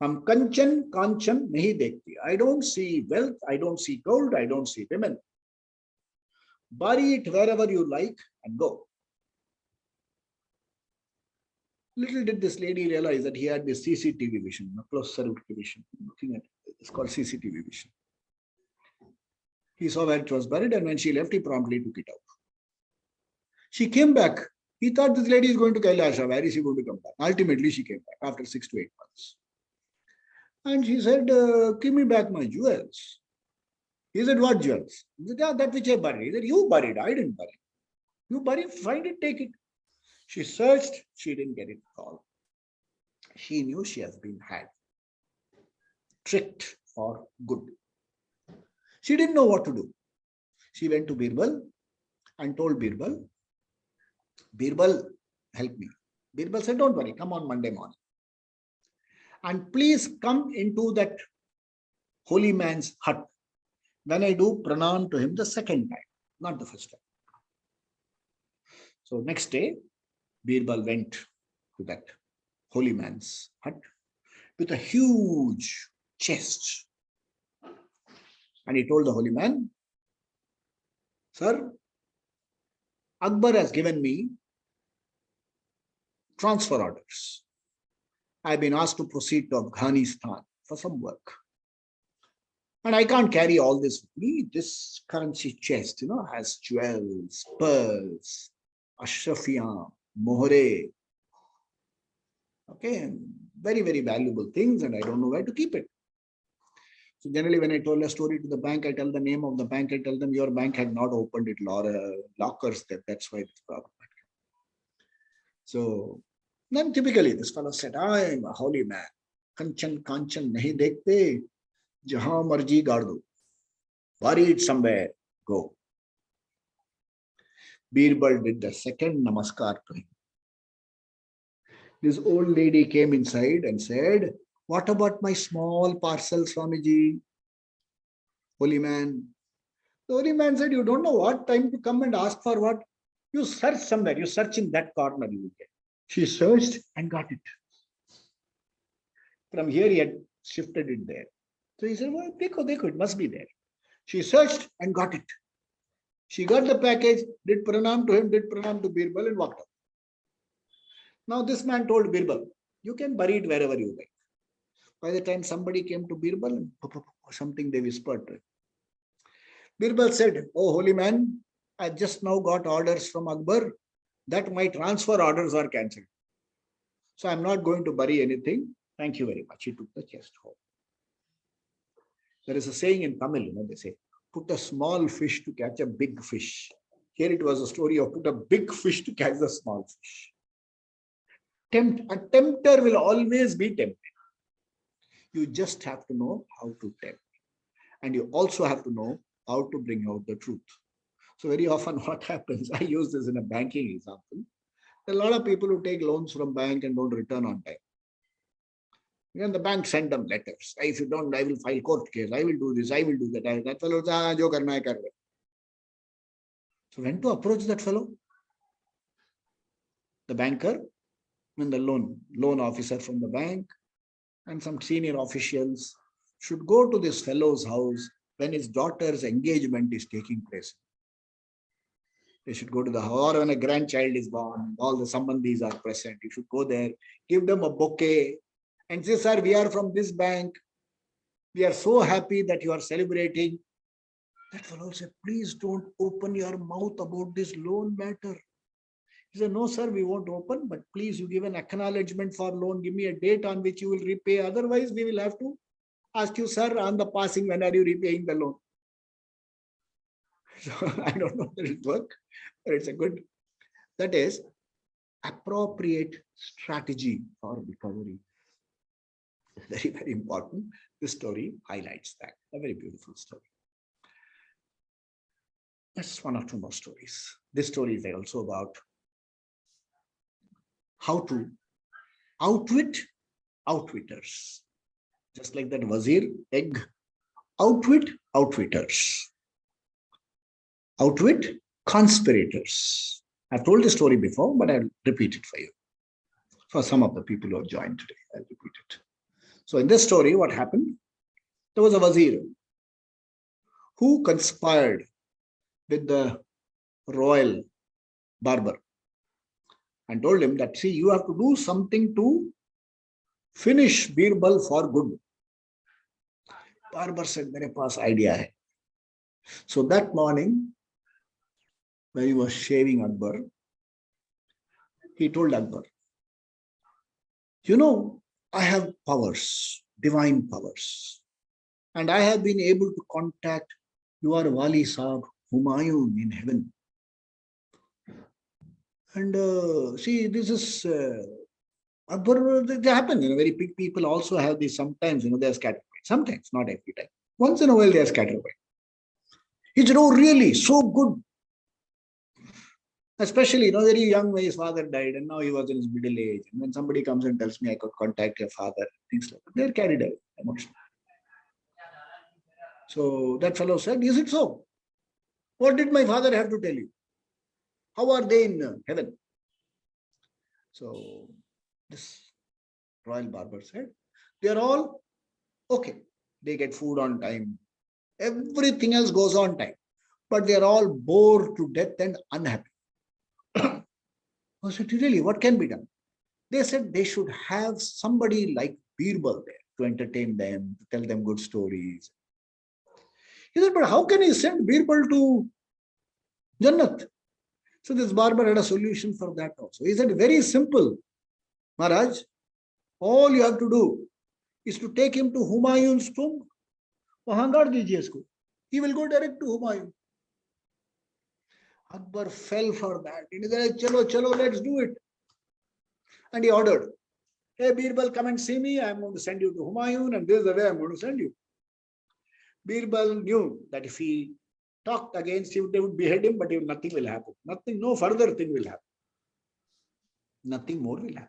Hum kanchan nahi dekhti. I don't see wealth, I don't see gold, I don't see women. Bury it wherever you like and go. Little did this lady realize that he had this CCTV vision, a close circuit vision. Looking at it, it's called CCTV vision. He saw where it was buried, and when she left, he promptly took it out. She came back. He thought this lady is going to Kailasha. Where is she going to come back? Ultimately, she came back after 6 to 8 months. And she said, give me back my jewels. He said, what jewels? He said, yeah, that which I buried. He said, you buried, I didn't bury. You bury, find it, take it. She searched, she didn't get it at all. She knew she has been had, tricked for good. She didn't know what to do. She went to Birbal and told Birbal, Birbal, help me. Birbal said, don't worry, come on Monday morning. And please come into that holy man's hut when I do pranam to him the second time, not the first time. So next day, Birbal went to that holy man's hut with a huge chest. And he told the holy man, sir, Akbar has given me transfer orders. I've been asked to proceed to Afghanistan for some work. And I can't carry all this with me. This currency chest, has jewels, pearls, ashrafiyan, mohre. Okay, very, very valuable things, and I don't know where to keep it. So generally, when I told a story to the bank, I tell the name of the bank. I tell them your bank had not opened its lockers. That's why it's problem. So then typically this fellow said, I am a holy man. Kanchan nahi dekhte, jahan marji gaad do. Bury it somewhere, go. Birbal did the second namaskar to him. This old lady came inside and said, what about my small parcel, Swamiji? Holy man. The holy man said, you don't know what time to come and ask for what. You search somewhere, you search in that corner, you will get. She searched and got it. From here, he had shifted it there. So he said, well, dekho, it must be there. She searched and got it. She got the package, did pranam to him, did pranam to Birbal and walked out. Now this man told Birbal, you can bury it wherever you like. By the time somebody came to Birbal, something they whispered to him. Birbal said, oh holy man, I just now got orders from Akbar that my transfer orders are cancelled. So I'm not going to bury anything. Thank you very much. He took the chest home. There is a saying in Tamil, they say, put a small fish to catch a big fish. Here it was a story of put a big fish to catch the small fish. A tempter will always be tempted. You just have to know how to tempt. And you also have to know how to bring out the truth. So very often what happens, I use this in a banking example. There are a lot of people who take loans from bank and don't return on time. And the bank send them letters. If you don't, I will file court case. I will do this. I will do that. That fellow says, jo karna hai kar le. So when to approach that fellow? The banker and the loan officer from the bank and some senior officials should go to this fellow's house when his daughter's engagement is taking place. They should go to the house, or when a grandchild is born, all the sambandhis are present. You should go there, give them a bouquet, and say, sir, we are from this bank. We are so happy that you are celebrating. That fellow said, please don't open your mouth about this loan matter. He said, no, sir, we won't open, but please, you give an acknowledgement for loan. Give me a date on which you will repay. Otherwise, we will have to ask you, sir, on the passing, when are you repaying the loan? So I don't know whether it will work, but it's a good, that is appropriate strategy for recovery. Very, very important. This story highlights that. A very beautiful story. That's one or two more stories. This story is also about how to outwit outwitters. Just like that Wazir egg, outwit outwitters. Outwit conspirators. I've told this story before, but I'll repeat it for you. For some of the people who have joined today, I'll repeat it. So in this story, what happened? There was a Wazir who conspired with the royal barber and told him that, see, you have to do something to finish Birbal for good. Barber said, mere paas idea hai. So that morning, when he was shaving Akbar, he told Akbar, you know, I have powers, divine powers, and I have been able to contact your Wali Sahib, Humayun in heaven. And see, this is Akbar, they happen, very big people also have this sometimes, they are scattered away. Sometimes, not every time. Once in a while, they are scattered away. He said, oh, really? So good. Especially, very young when his father died, and now he was in his middle age. And when somebody comes and tells me I could contact your father, things like that, they're carried away emotionally. So that fellow said, is it so? What did my father have to tell you? How are they in heaven? So this royal barber said, they are all okay. They get food on time. Everything else goes on time. But they are all bored to death and unhappy. I said, really, what can be done? They said they should have somebody like Birbal there to entertain them, to tell them good stories. He said, but how can he send Birbal to Jannat? So this barber had a solution for that also. He said, very simple, Maharaj, all you have to do is to take him to Humayun's tomb. वहां गाड़ दीजिए इसको. He will go direct to Humayun. Akbar fell for that. He said, chalo, chalo, let's do it. And he ordered, hey, Birbal, come and see me. I'm going to send you to Humayun, and this is the way I'm going to send you. Birbal knew that if he talked against him, they would behead him, but nothing will happen. Nothing, no further thing will happen. Nothing more will happen.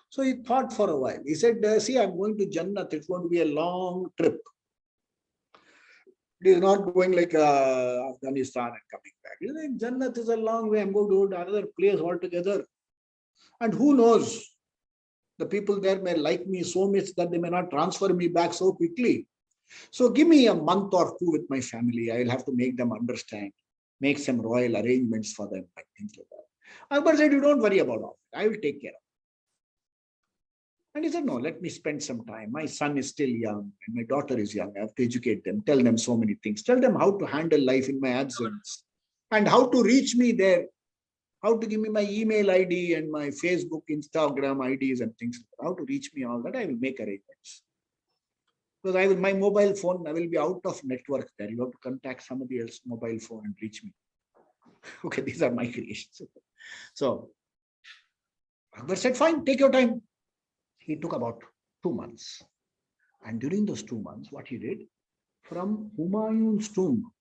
So he thought for a while. He said, see, I'm going to Jannat. It's going to be a long trip. It is not going like Afghanistan and coming back. He said, Jannat is a long way. I'm going to go to another place altogether. And who knows? The people there may like me so much that they may not transfer me back so quickly. So give me a month or two with my family. I will have to make them understand, make some royal arrangements for them, and things like that. Akbar said, you don't worry about all that. I will take care of it. And he said, no, let me spend some time. My son is still young and my daughter is young. I have to educate them, tell them so many things, tell them how to handle life in my absence and how to reach me there, how to give me my email ID and my Facebook, Instagram IDs and things, how to reach me, all that. I will make arrangements. Because my mobile phone, I will be out of network there. You have to contact somebody else's mobile phone and reach me. Okay, these are my creations. So Akbar said, fine, take your time. He took about 2 months. And during those 2 months, what he did, from Humayun's tomb,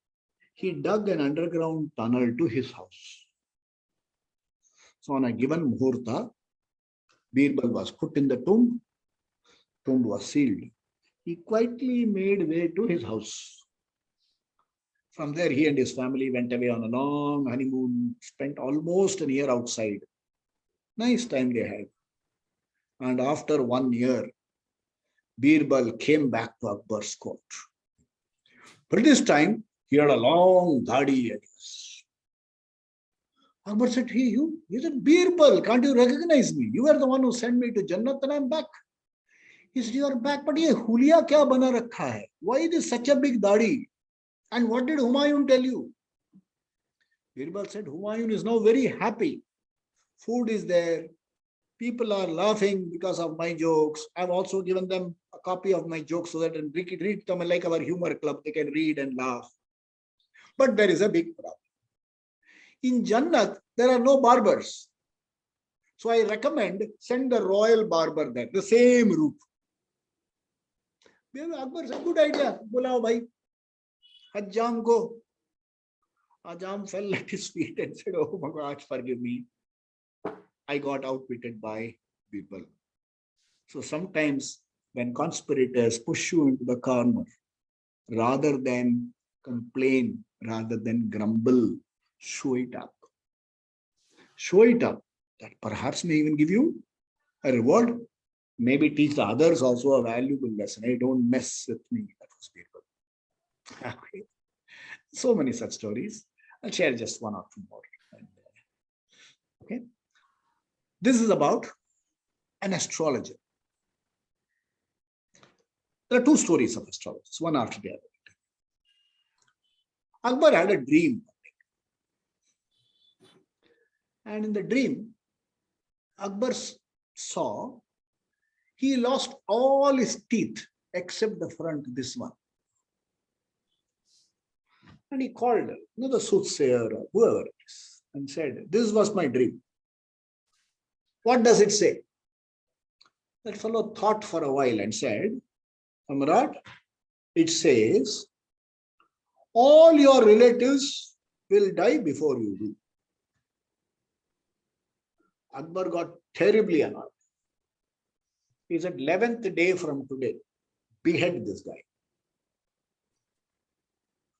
he dug an underground tunnel to his house. So on a given muhurta, Birbal was put in the tomb was sealed. He quietly made way to his house. From there, he and his family went away on a long honeymoon, spent almost a year outside. Nice time they had. And after 1 year, Birbal came back to Akbar's court. But this time, he had a long dadi. Akbar said, hey, you? He said, Birbal, can't you recognize me? You are the one who sent me to Jannat and I'm back. He said, you are back, but ye huliya kya bana rakha hai? Why is such a big dadi? And what did Humayun tell you? Birbal said, Humayun is now very happy. Food is there. People are laughing because of my jokes. I've also given them a copy of my jokes so that and read them like our humor club. They can read and laugh. But there is a big problem. In Jannat, there are no barbers. So I recommend send the royal barber there, the same roof. Akbar said, good idea. Bulao bhai. Ajam go. Ajam fell at his feet and said, oh Maharaj, forgive me. I got outwitted by people. So sometimes when conspirators push you into the corner, rather than complain, rather than grumble, show it up. Show it up. That perhaps may even give you a reward. Maybe teach the others also a valuable lesson. Hey, don't mess with me. That was people. Okay. So many such stories. I'll share just one or two more. Okay. This is about an astrologer. There are two stories of astrologers, one after the other. Akbar had a dream. And in the dream, Akbar saw he lost all his teeth except the front, this one. And he called the soothsayer or whoever it is and said, this was my dream. What does it say? That fellow thought for a while and said, Mahabharat, it says, all your relatives will die before you do. Akbar got terribly annoyed. He said, 11th day from today, behead this guy.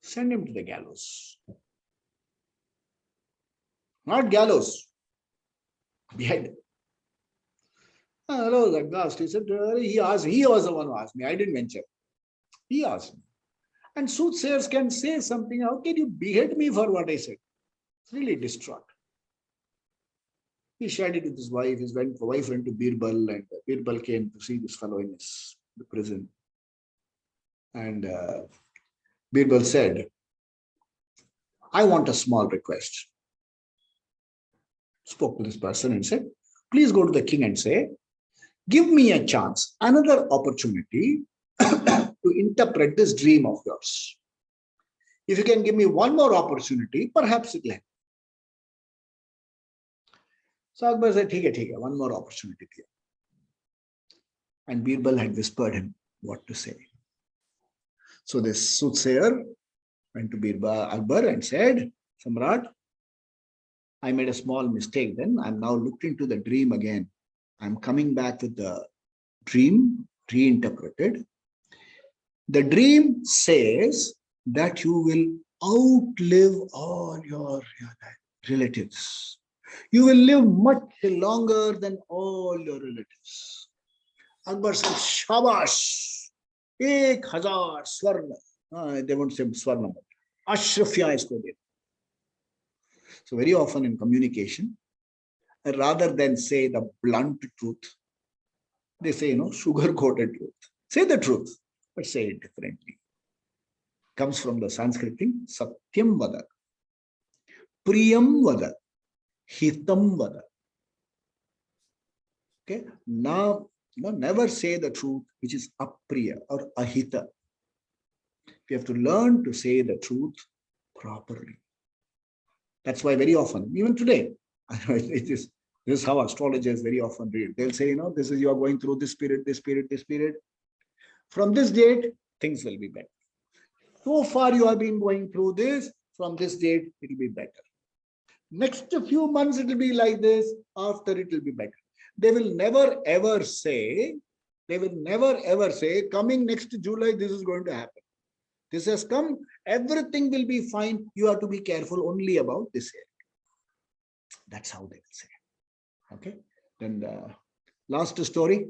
Send him to the gallows. Not gallows. Behead. Hello, that asked. He said, he was the one who asked me. I didn't mention. He asked me. And soothsayers can say something. How can you behead me for what I said? It's really distraught. He shared it with his wife. His wife went to Birbal, and Birbal came to see this fellow in the prison. And Birbal said, I want a small request. Spoke to this person and said, please go to the king and say, give me a chance, another opportunity to interpret this dream of yours. If you can give me one more opportunity, perhaps it will help. So Akbar said, "Theek hai, one more opportunity." And Birbal had whispered him what to say. So this soothsayer went to Birbal Akbar and said, Samrat, I made a small mistake then. I'm now looked into the dream again. I'm coming back with the dream reinterpreted. The dream says that you will outlive all your relatives. You will live much longer than all your relatives. Akbar said, Shabash, 1000 swarna. They won't say swarna, but Ashrafya is called. So very often in communication, rather than say the blunt truth, they say, sugar-coated truth. Say the truth, but say it differently. Comes from the Sanskrit thing, Satyam Vada, Priyam Vada, Hitam Vada. Okay, now never say the truth which is apriya or ahita. You have to learn to say the truth properly. That's why very often, even today, this is how astrologers very often read. They'll say, this is you are going through this period, this period, this period. From this date, things will be better. So far you have been going through this, from this date, it will be better. Next few months, it will be like this, after it will be better. They will never ever say, coming next July, this is going to happen. This has come, everything will be fine. You have to be careful only about this area. That's how they will say. Okay. Then the last story,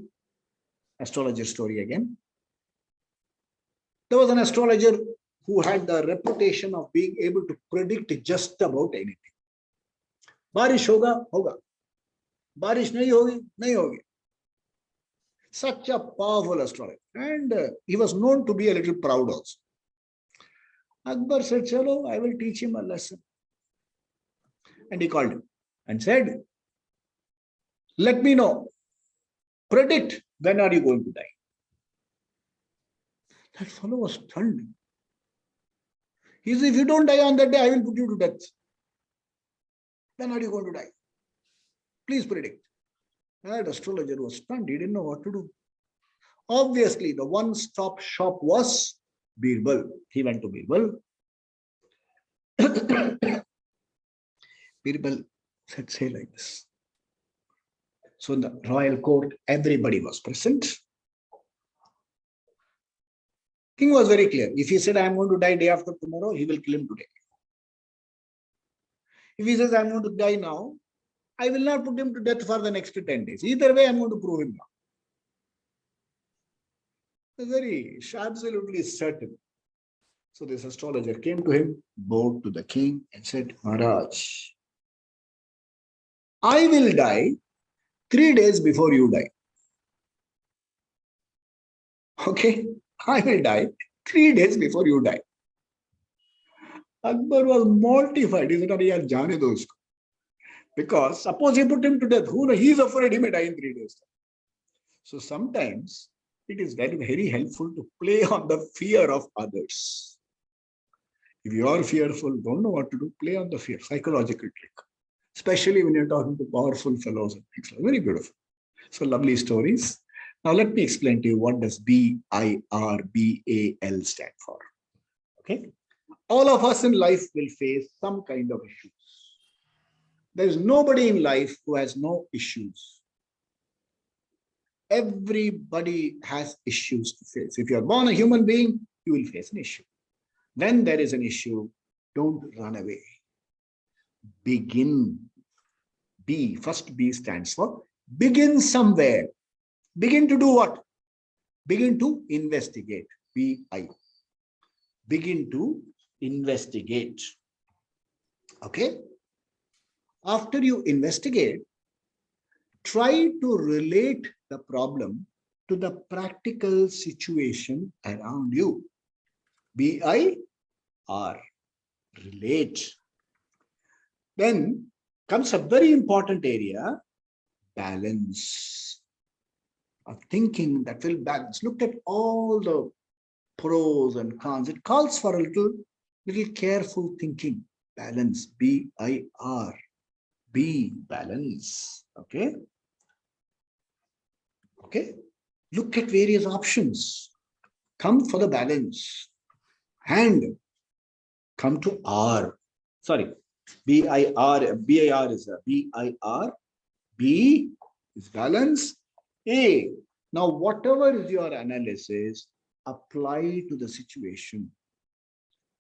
astrologer story again. There was an astrologer who had the reputation of being able to predict just about anything. Barish hoga, hoga. Barish nahi hogi, nahi hogi. Such a powerful astrologer. And he was known to be a little proud also. Akbar said, Chalo, I will teach him a lesson. And he called him and said, let me know, predict, when are you going to die? That fellow was stunned. He said, if you don't die on that day, I will put you to death. When are you going to die? Please predict. That astrologer was stunned. He didn't know what to do. Obviously, the one-stop shop was Birbal. He went to Birbal. Birbal said, say like this. So in the royal court, everybody was present. King was very clear. If he said, I am going to die day after tomorrow, he will kill him today. If he says, I am going to die now, I will not put him to death for the next 10 days. Either way, I am going to prove him now. Very absolutely certain. So this astrologer came to him, bowed to the king and said, Maharaj, I will die 3 days before you die. Okay, I will die 3 days before you die. Akbar was mortified. He said, because suppose he put him to death, he is afraid he may die in 3 days. So sometimes it is very, very helpful to play on the fear of others. If you are fearful, don't know what to do, play on the fear, psychological trick. Especially when you're talking to powerful fellows and things like that. Very beautiful. So lovely stories. Now let me explain to you what does BIRBAL stand for. Okay. All of us in life will face some kind of issues. There is nobody in life who has no issues. Everybody has issues to face. If you are born a human being, you will face an issue. When there is an issue, don't run away. Begin. B, first B stands for begin somewhere. Begin to do what? Begin to investigate. BI. Begin to investigate. Okay? After you investigate, try to relate the problem to the practical situation around you. BI, are. Relate. Then comes a very important area, balance. Of thinking that will balance. Look at all the pros and cons. It calls for a little careful thinking. Balance. B-I-R. B, balance. Okay. Okay. Look at various options. Come for the balance. And come to R. Sorry. B-I-R. B-I-R is a B-I-R. B is balance. A. Now, whatever is your analysis, apply to the situation.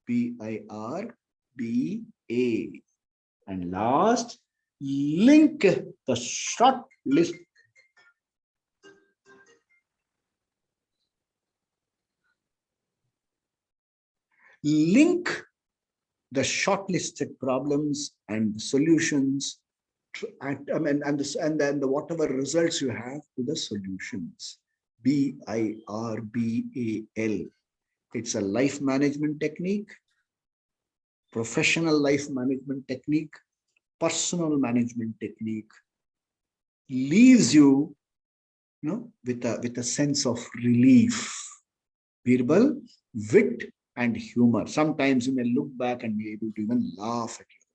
B-I-R. B-A. And last, link the short list. Link the shortlisted problems and solutions, and then the whatever results you have to the solutions. B-I-R-B-A-L. It's a life management technique, professional life management technique, personal management technique. Leaves you, with a sense of relief. Birbal, wit and humor. Sometimes you may look back and be able to even laugh at your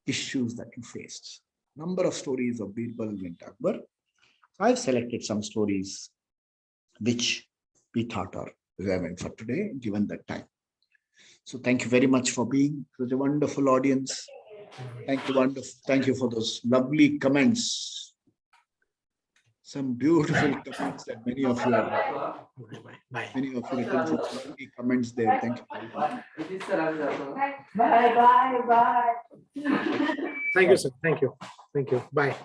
issues that you faced. Number of stories of Birbal and Akbar. So I've selected some stories which we thought are relevant for today, given that time. So thank you very much for being such a wonderful audience. Thank you for those lovely comments. Some beautiful comments that many of you have written some lovely comments there. Thank you very much. Thank you, sir. Thank you. Bye.